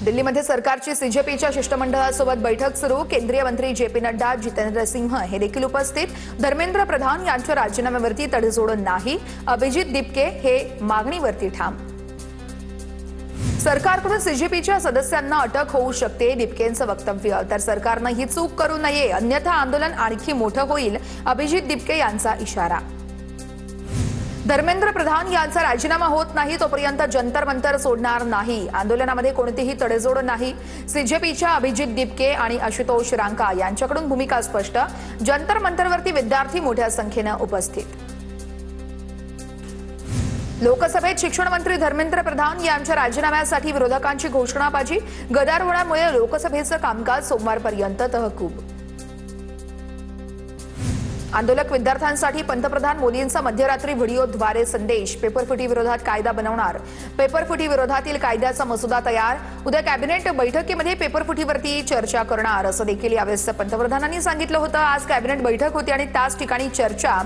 दिल्लीमध्ये सरकारची सीजेपीच्या शिष्टमंडळासोबत बैठक सुरू। केंद्रीय मंत्री जे.पी. नड्डा, जितेंद्र सिंह हे देखील उपस्थित। धर्मेंद्र प्रधान यांच्या राजीनाम्यावरती तडजोड नाही। अभिजित दिपके हे मागणीवरती ठाम। सरकारकडून सीजेपीच्या सदस्यांना अटक होऊ शकते, दिपकेंचं वक्तव्य। तर सरकारनं ही चूक करू नये, अन्यथा आंदोलन आणखी मोठं होईल, अभिजित दिपके यांचा इशारा। धर्मेंद्र प्रधान यांचा राजीनामा होत नाही तोपर्यंत जंतर मंतर सोडणार नाही। आंदोलनामध्ये कोणतीही तडजोड नाही। सीजेपीच्या अभिजित दिपके आणि आशुतोष रांका यांच्याकडून भूमिका स्पष्ट। जंतर मंतरवरती विद्यार्थी मोठ्या संख्येने उपस्थित। लोकसभेत शिक्षण मंत्री धर्मेंद्र प्रधान यांच्या राजीनाम्यासाठी विरोधकांची घोषणाबाजी। गदारोळामुळे लोकसभेचं कामकाज सोमवारपर्यंत तहकूब। आंदोलक विद्यार्थ्यांसाठी पंतप्रधान मोदींचा मध्यरात्री व्हिडिओद्वारे संदेश। पेपरफुटी विरोधात कायदा बनवणार। पेपरफुटी विरोधातील कायद्याचा मसुदा तयार। उद्या कॅबिनेट बैठकीमध्ये पेपरफुटीवरती चर्चा करणार असं देखील यावेळेस पंतप्रधानांनी सांगितलं होतं। आज कॅबिनेट बैठक होती आणि त्याच ठिकाणी चर्चा।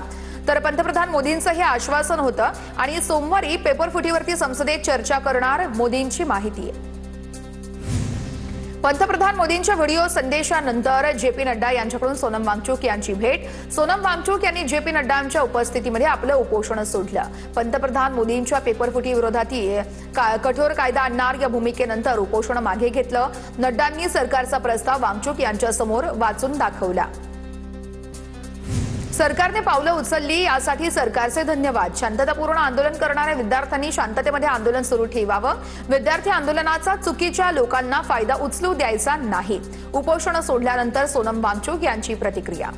तर पंतप्रधान मोदींचं हे आश्वासन होतं आणि सोमवारी पेपरफुटीवरती संसदेत चर्चा करणार, मोदींची माहिती आहे। पंतप्रधान मोदींच्या व्हिडिओ संदेशानंतर जे.पी. नड्डा यांच्याकडून सोनम वांगचुक यांची भेट। सोनम वांगचुक यांनी जे.पी. नड्डांच्या उपस्थितीमध्ये आपलं उपोषण सोडलं। पंतप्रधान मोदींच्या पेपरफुटी विरोधातील कठोर कायदा आणणार या भूमिकेनंतर उपोषण मागे घेतलं। नड्डांनी सरकारचा प्रस्ताव वांगचुक यांच्यासमोर वाचून दाखवला। सरकारने पावलं उचलली यासाठी सरकारचे धन्यवाद। शांततापूर्ण आंदोलन करणाऱ्या विद्यार्थ्यांनी शांततेमध्ये आंदोलन सुरू ठेवावं। विद्यार्थी आंदोलनाचा चुकीच्या लोकांना फायदा उचलू द्यायचा नाही। उपोषण सोडल्यानंतर सोनम वांगचुक यांची प्रतिक्रिया।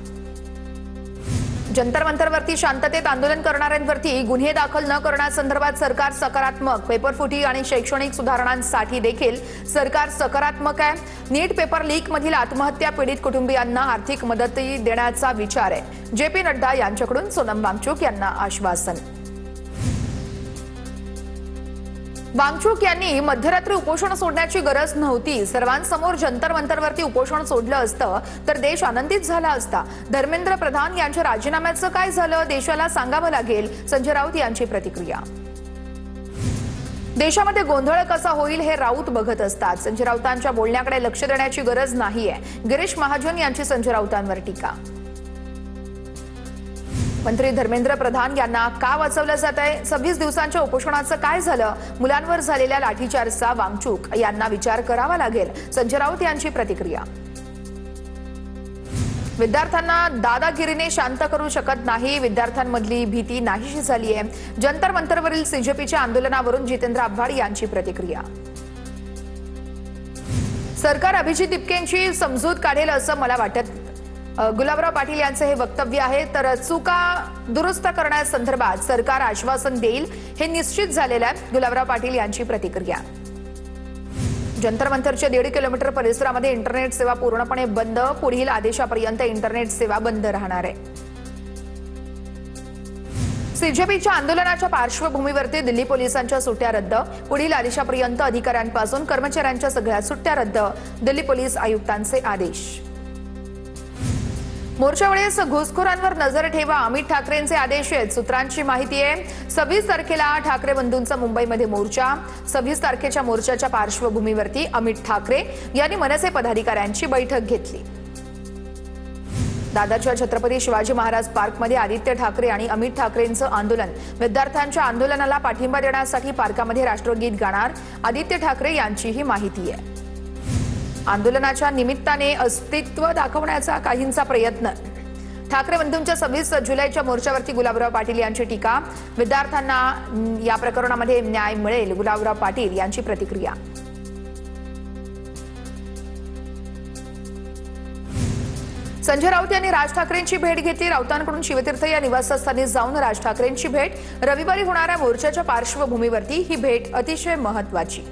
जंतर मंतरवरती शांततेत आंदोलन करणाऱ्यांवरती गुन्हे दाखल न करण्यासंदर्भात सरकार सकारात्मक। पेपरफुटी आणि शैक्षणिक सुधारणांसाठी देखील सरकार सकारात्मक आहे। नीट पेपर लीक मधील आत्महत्या पीडित कुटुंबियांना आर्थिक मदत देण्याचा विचार आहे। जे.पी. नड्डा यांच्याकडून सोनम वांगचुक यांना आश्वासन। वांगचुक यांनी मध्यरात्री उपोषण सोडण्याची गरज नव्हती। सर्वांसमोर जंतर मंतरवरती उपोषण सोडलं असतं तर देश आनंदित झाला असता। धर्मेंद्र प्रधान यांच्या राजीनाम्याचं काय झालं, देशाला सांगावं लागेल, संजय राऊत यांची प्रतिक्रिया। देशामध्ये गोंधळ कसा होईल हे राऊत बघत असतात। संजय राऊतांच्या बोलण्याकडे लक्ष देण्याची गरज नाहीये, गिरीश महाजन यांची संजय राऊतांवर टीका। मंत्री धर्मेंद्र प्रधान यांना का वाचवलं जात आहे? 26 दिवसांच्या उपोषणाचं काय झालं? मुलांवर झालेल्या लाठीचार्जचा वांगचुक यांना विचार करावा लागेल, संजय राऊत यांची प्रतिक्रिया। विद्यार्थ्यांना दादागिरीने शांत करू शकत नाही, विद्यार्थ्यांमधली भीती नाहीशी झाली आहे। जंतर मंतरवरील सीजेपीच्या आंदोलनावरून जितेंद्र आव्हाड यांची प्रतिक्रिया। सरकार अभिजित दिपकेंची समजूत काढेल असं मला वाटत। गुलाबराव पाटील यांचे हे वक्तव्य आहे। तर चुका दुरुस्त करण्यासंदर्भात सरकार आश्वासन देईल हे निश्चित झालेलं आहे, गुलाबराव पाटील यांची प्रतिक्रिया। जंतर मंतरच्या 1.5 किलोमीटर परिसरामध्ये इंटरनेट सेवा पूर्णपणे बंद। पुढील आदेशापर्यंत इंटरनेट सेवा बंद राहणार आहे। सीजेपीच्या आंदोलनाच्या पार्श्वभूमीवरती दिल्ली पोलिसांच्या सुट्ट्या रद्द। पुढील आदेशापर्यंत अधिकाऱ्यांपासून कर्मचाऱ्यांच्या सगळ्या सुट्ट्या रद्द, दिल्ली पोलीस आयुक्तांचे आदेश। मोर्चावेळेस घुसखोरांवर नजर ठेवा, अमित ठाकरेंचे आदेश आहेत। सूत्रांची माहिती आहे, 26 तारखेला ठाकरे बंधूंचा मुंबईमध्ये मोर्चा। 26 तारखेच्या मोर्चाच्या पार्श्वभूमीवरती अमित ठाकरे यांनी मनसे पदाधिकाऱ्यांची बैठक घेतली। दादरच्या छत्रपती शिवाजी महाराज पार्कमध्ये आदित्य ठाकरे आणि अमित ठाकरेंचं आंदोलन। विद्यार्थ्यांच्या आंदोलनाला पाठिंबा देण्यासाठी पार्कामध्ये राष्ट्रगीत गाणार, आदित्य ठाकरे यांची ही माहिती आहे। आंदोलनाच्या निमित्ताने अस्तित्व दाखवण्याचा काहींचा प्रयत्न। ठाकरे बंधूंच्या 26 जुलैच्या मोर्चावरती गुलाबराव पाटील यांची टीका। विद्यार्थ्यांना या प्रकरणामध्ये न्याय मिळेल, गुलाबराव पाटील यांची प्रतिक्रिया। संजय राऊत यांनी राज ठाकरेंची भेट घेतली। राऊतांकडून शिवतीर्थ या निवासस्थानी जाऊन राज ठाकरेंची भेट। रविवारी होणाऱ्या मोर्चाच्या पार्श्वभूमीवरती ही भेट अतिशय महत्त्वाची।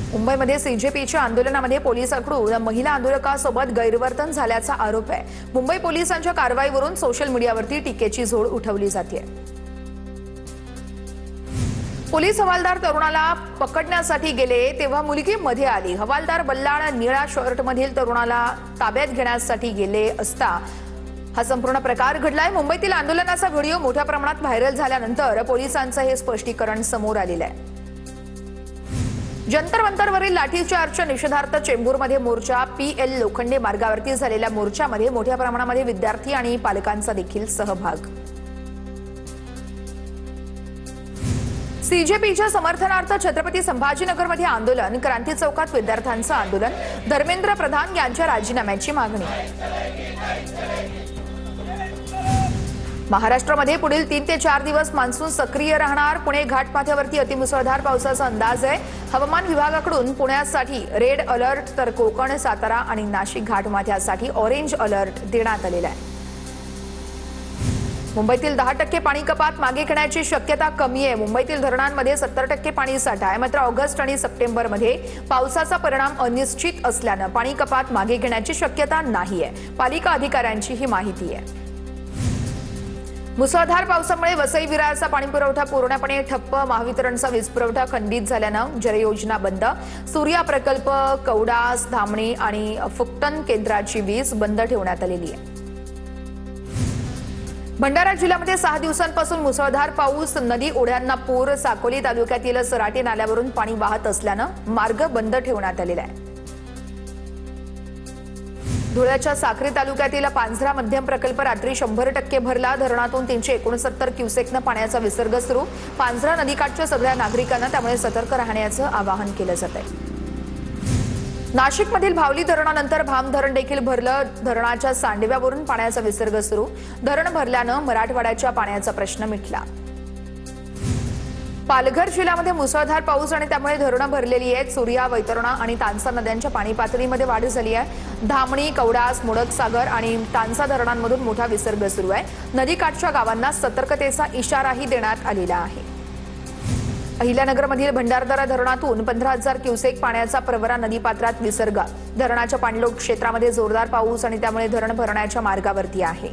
मुंबईमध्ये सीजेपीच्या आंदोलनामध्ये पोलिसांकडून महिला आंदोलकासोबत गैरवर्तन झाल्याचा आरोप आहे। मुंबई पोलिसांच्या कारवाईवरून सोशल मीडियावरती टीकेची झोड उठवली जाते। पोलीस हवालदार तरुणाला पकडण्यासाठी गेले तेव्हा मुलगी मध्ये आली। हवालदार बल्लाळ निळा शर्टमधील तरुणाला ताब्यात घेण्यासाठी गेले असता हा संपूर्ण प्रकार घडलाय। मुंबईतील आंदोलनाचा व्हिडिओ मोठ्या प्रमाणात व्हायरल झाल्यानंतर पोलिसांचं हे स्पष्टीकरण समोर आलेलं आहे। जंतर मंतरवरील लाठीचार्जच्या निषेधार्थ चेंबूरमध्ये मोर्चा, PL लोखंडे मार्गावरती झालेल्या मोर्चामध्ये मोठ्या प्रमाणामध्ये विद्यार्थी आणि पालकांचा देखील सहभाग. CJPच्या समर्थनार्थ छत्रपती संभाजीनगरमध्ये आंदोलन, क्रांती चौकात विद्यार्थ्यांचं आंदोलन, धर्मेंद्र प्रधान यांच्या राजीनाम्याची मागणी. महाराष्ट्रामध्ये पुढील 3 ते 4 दिवस मान्सून सक्रिय राहणार. पुणे घाटमाथ्यावरती अतिमुसळधार पावसाचा अंदाज आहे. हवामान विभागाकडून पुण्यासाठी रेड अलर्ट तर कोकण, सातारा आणि नाशिक घाटमाथ्यासाठी ऑरेंज अलर्ट देण्यात आलेला आहे. मुंबईतील 10% पाणी कपात मागे घेण्याची शक्यता कमी आहे. मुंबईतील धरणांमध्ये 70% पाणी साठा आहे. मात्र ऑगस्ट आणि सप्टेंबरमध्ये पावसाचा परिणाम अनिश्चित असल्यानं पाणी कपात मागे घेण्याची शक्यता नाही आहे. पालिका अधिकाऱ्यांची ही माहिती आहे. मुसळधार पावसामुळे वसई विरारचा पाणीपुरवठा पूर्णपणे ठप्प. महावितरणचा वीज पुरवठा खंडित झाल्यानं जलयोजना बंद. सूर्या प्रकल्प, कवडास, धामणी आणि फुकटन केंद्राची वीज बंद ठेवण्यात आलेली आहे. भंडारा जिल्ह्यामध्ये 6 दिवसांपासून मुसळधार पाऊस, नदी ओढ्यांना पूर. साकोली तालुक्यातील सराटी नाल्यावरून पाणी वाहत असल्यानं मार्ग बंद ठेवण्यात आलेला आहे. धुळ्याच्या साक्री तालुक्यातील पांझरा मध्यम प्रकल्प रात्री 100% भरला. धरणातून 369 क्युसेकनं पाण्याचा विसर्ग सुरू. पांझरा नदीकाठच्या सगळ्या नागरिकांना त्यामुळे सतर्क राहण्याचं आवाहन केलं जात आहे. नाशिकमधील भावली धरणानंतर भाम धरण देखील भरलं. धरणाच्या सांडव्यावरून पाण्याचा विसर्ग सुरू. धरण भरल्यानं मराठवाड्याच्या पाण्याचा प्रश्न मिटला. पालघर जिल्ह्यामध्ये मुसळधार पाऊस आणि त्यामुळे धरणं भरलेली आहेत. सूर्या, वैतरणा आणि तानसा नद्यांच्या पाणी पातळीमध्ये वाढ झाली आहे. धामणी, कवडास, मोडकसागर आणि तानसा धरणांमधून मोठा विसर्ग सुरू आहे. नदीकाठच्या गावांना सतर्कतेचा इशाराही देण्यात आलेला आहे. अहिल्यानगरमधील भंडारदरा धरणातून 15,000 क्युसेक पाण्याचा प्रवरा नदीपात्रात विसर्ग. धरणाच्या पाणलोट क्षेत्रामध्ये जोरदार पाऊस आणि त्यामुळे धरण भरण्याच्या मार्गावरती आहे.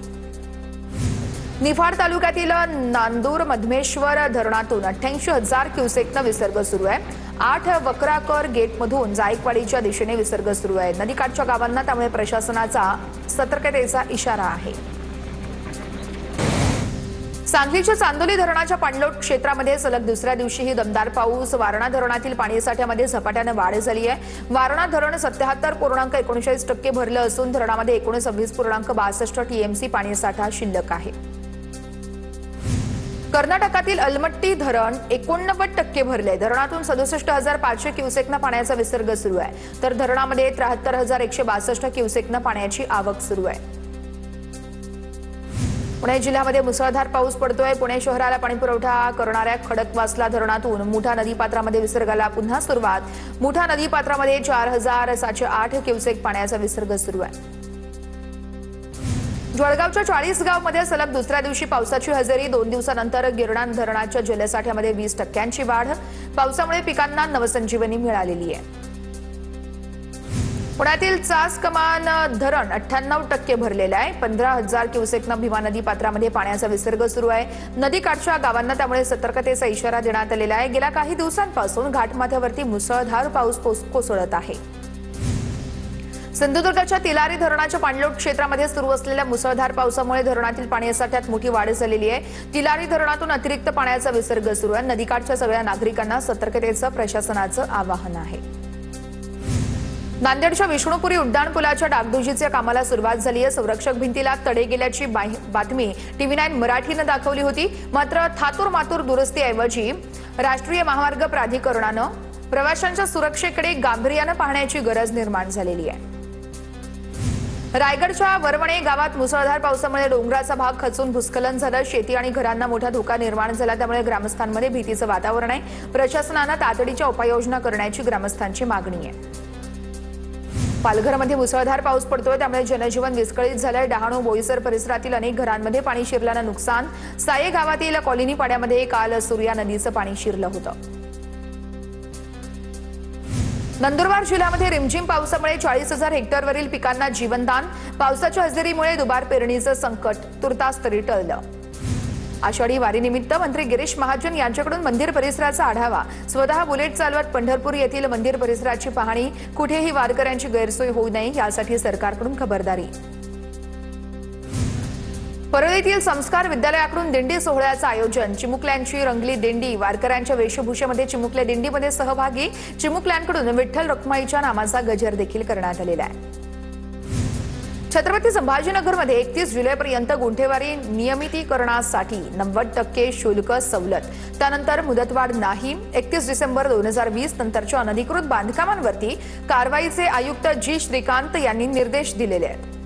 निफाड तालुक्यातील नांदूर मधमेश्वर धरणातून 88,000 क्युसेकनं विसर्ग सुरू आहे. 8 वक्राकर गेटमधून जायकवाडीच्या दिशेने विसर्ग सुरू आहे. नदीकाठच्या गावांना त्यामुळे प्रशासनाचा सतर्कतेचा इशारा आहे. सांगलीच्या चांदोली धरणाच्या पाणलोट क्षेत्रामध्ये सलग दुसऱ्या दिवशीही दमदार पाऊस. वारणा धरणातील पाणीसाठ्यामध्ये झपाट्यानं वाढ झाली आहे. वारणा धरण 77.39% भरलं असून धरणामध्ये 26.62 TMC पाणीसाठा शिल्लक आहे. कर्नाटकातील अलमट्टी धरण 89% भरले. धरणातून 67,500 क्युसेकनं पाण्याचा विसर्ग सुरू आहे. तर धरणामध्ये 73,162 क्युसेकनं पाण्याची आवक सुरू आहे. पुणे जिल्ह्यामध्ये मुसळधार पाऊस पडतोय. पुणे शहराला पाणीपुरवठा करणाऱ्या खडकवासला धरणातून मुठा नदीपात्रामध्ये विसर्गाला पुन्हा सुरुवात. मुठा नदीपात्रामध्ये 4,708 क्युसेक पाण्याचा विसर्ग सुरू आहे. जळगावच्या 40 गावमध्ये सलग दुसऱ्या दिवशी पावसाची हजेरी. 2 दिवसानंतर गिरणा धरणाच्या जलसाठ्यामध्ये 20% वाढ. पावसामुळे पिकांना नवसंजीवनी मिळालेली आहे. पुण्यातील चास कमान धरण 98% भरलेलं आहे. 15,000 क्युसेकनं भीमा नदी पात्रामध्ये पाण्याचा विसर्ग सुरू आहे. नदीकाठच्या गावांना त्यामुळे सतर्कतेचा इशारा देण्यात आलेला आहे. गेल्या काही दिवसांपासून घाटमाथ्यावरती मुसळधार पाऊस कोसळत आहे. सिंधुदुर्गच्या तिलारी धरणाच्या पाणलोट क्षेत्रामध्ये सुरू असलेल्या मुसळधार पावसामुळे धरणातील पाणीसाठ्यात मोठी वाढ झालेली आहे. तिलारी धरणातून अतिरिक्त पाण्याचा विसर्ग सुरू आहे. नदीकाठच्या सगळ्या नागरिकांना सतर्कतेचं प्रशासनाचं आवाहन आहे. नांदेडच्या विष्णुपुरी उड्डाणपुलाच्या डागडुजीच्या कामाला सुरुवात झाली आहे. संरक्षक भिंतीला तडे गेल्याची बातमी TV9 मराठीनं दाखवली होती. मात्र थातूर मातूर दुरुस्तीऐवजी राष्ट्रीय महामार्ग प्राधिकरणानं प्रवाशांच्या सुरक्षेकडे गांभीर्यानं पाहण्याची गरज निर्माण झालेली आहे. रायगडच्या वरवणे गावात मुसळधार पावसामुळे डोंगराचा भाग खचून भूस्खलन झालं. शेती आणि घरांना मोठा धोका निर्माण झाला. त्यामुळे ग्रामस्थांमध्ये भीतीचं वातावरण आहे. प्रशासनानं तातडीच्या उपाययोजना करण्याची ग्रामस्थांची मागणी आहे. पालघरमध्ये मुसळधार पाऊस पडतोय. त्यामुळे जनजीवन विस्कळीत झालंय. डहाणू, बोईसर परिसरातील अनेक घरांमध्ये पाणी शिरल्यानं नुकसान. साये गावातील कॉलनी पाड्यामध्ये काल सूर्या नदीचं पाणी शिरलं होतं. नंदुरबार जिल्ह्यामध्ये रिमझिम पावसामुळे 40,000 हेक्टरवरील पिकांना जीवनदान. पावसाच्या हजेरीमुळे दुबार पेरणीचं संकट तुर्तास तरी टळलं. आषाढी वारीनिमित्त मंत्री गिरीश महाजन यांच्याकडून मंदिर परिसराचा आढावा. स्वतः बुलेट चालवत पंढरपूर येथील मंदिर परिसराची पाहणी. कुठेही वारकऱ्यांची गैरसोय होऊ नये यासाठी सरकारकडून खबरदारी. परळीतील संस्कार विद्यालयाकडून दिंडी सोहळ्याचं आयोजन. चिमुकल्यांची रंगली दिंडी. वारकऱ्यांच्या वेशभूषेमध्ये चिमुकले दिंडीमध्ये सहभागी. चिमुकल्यांकडून विठ्ठल रखुमाईच्या नामाचा गजर देखील करण्यात आलेला आहे. छत्रपती संभाजीनगरमध्ये 31 जुलैपर्यंत गुंठेवारी नियमितीकरणासाठी 90% शुल्क सवलत. त्यानंतर मुदतवाढ नाही. 31 डिसेंबर 2020 नंतरच्या अनधिकृत बांधकामांवरती कारवाईचे आयुक्त जी श्रीकांत यांनी निर्देश दिलेले आहेत.